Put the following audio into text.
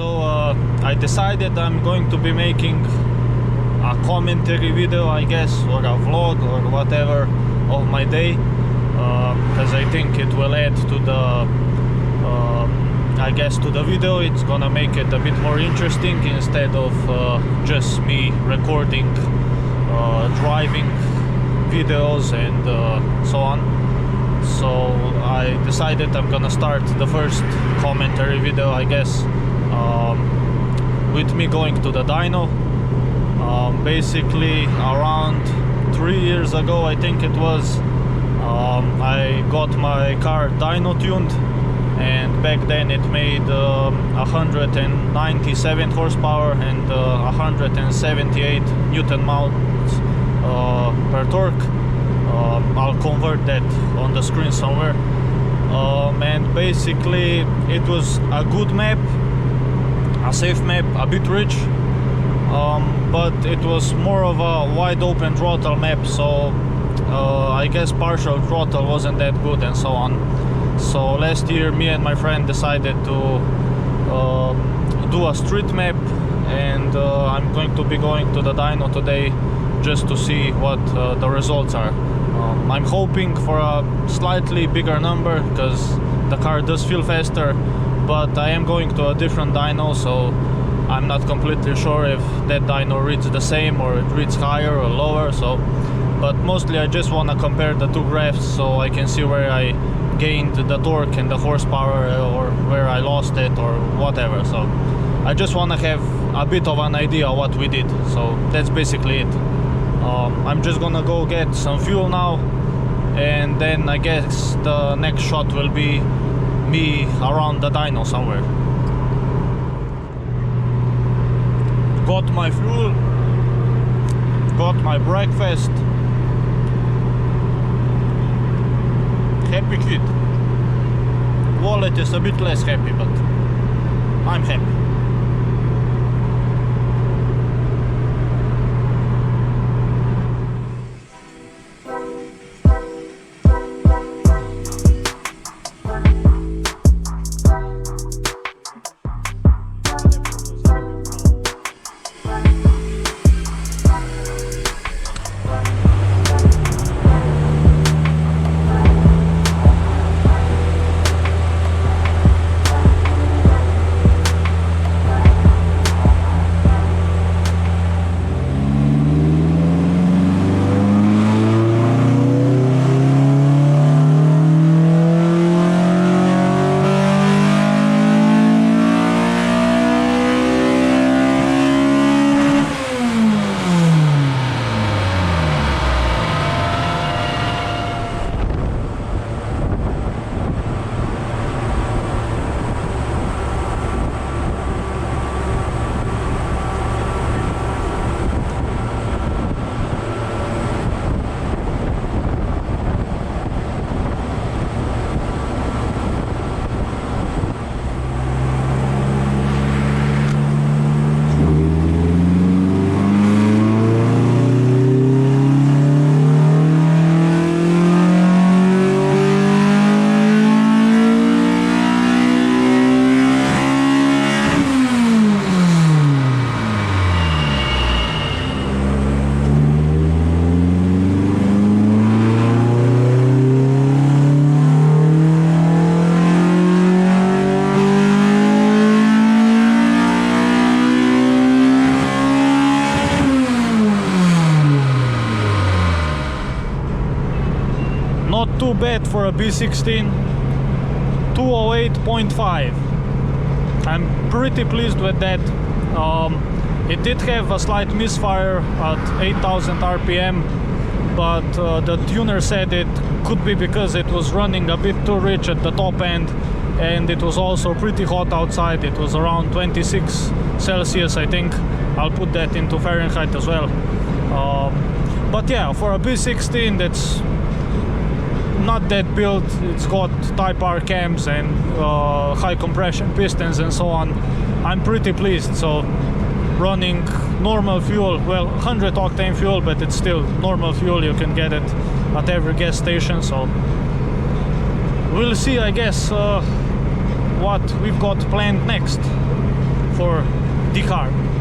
so I decided I'm going to be making a commentary video, I guess, or a vlog or whatever of my day, because I think it will add to the I guess to the video. It's gonna make it a bit more interesting instead of just me recording driving videos and so on. So I decided I'm gonna start the first commentary video, I guess, with me going to the dyno. Basically around 3 years ago, I think it was, I got my car dyno tuned, and back then it made 197 horsepower and 178 Newton mounts per torque. I'll convert that on the screen somewhere. And basically it was a good map, a safe map, a bit rich, but it was more of a wide open throttle map, so I guess partial throttle wasn't that good and so on. So last year me and my friend decided to do a street map, and I'm going to be going to the dyno today just to see what the results are. I'm hoping for a slightly bigger number because the car does feel faster, but I am going to a different dyno, so I'm not completely sure if that dyno reads the same or it reads higher or lower. So, but mostly I just want to compare the two graphs so I can see where I gained the torque and the horsepower, or where I lost it or whatever. So I just want to have a bit of an idea what we did. So that's basically it. I'm just gonna go get some fuel now, and then I guess the next shot will be me around the dyno somewhere. Got my fuel, got my breakfast. Happy kid. Wallet is a bit less happy, but I'm happy. Not too bad for a B16, 208.5. I'm pretty pleased with that. It did have a slight misfire at 8000 RPM, but the tuner said it could be because it was running a bit too rich at the top end, and it was also pretty hot outside. It was around 26 Celsius, I think. I'll put that into Fahrenheit as well. But yeah, for a B16 that's not that built, it's got Type R cams and high compression pistons and so on. I'm pretty pleased. So running normal fuel, well, 100 octane fuel, but it's still normal fuel. You can get it at every gas station. So we'll see, I guess, what we've got planned next for the car.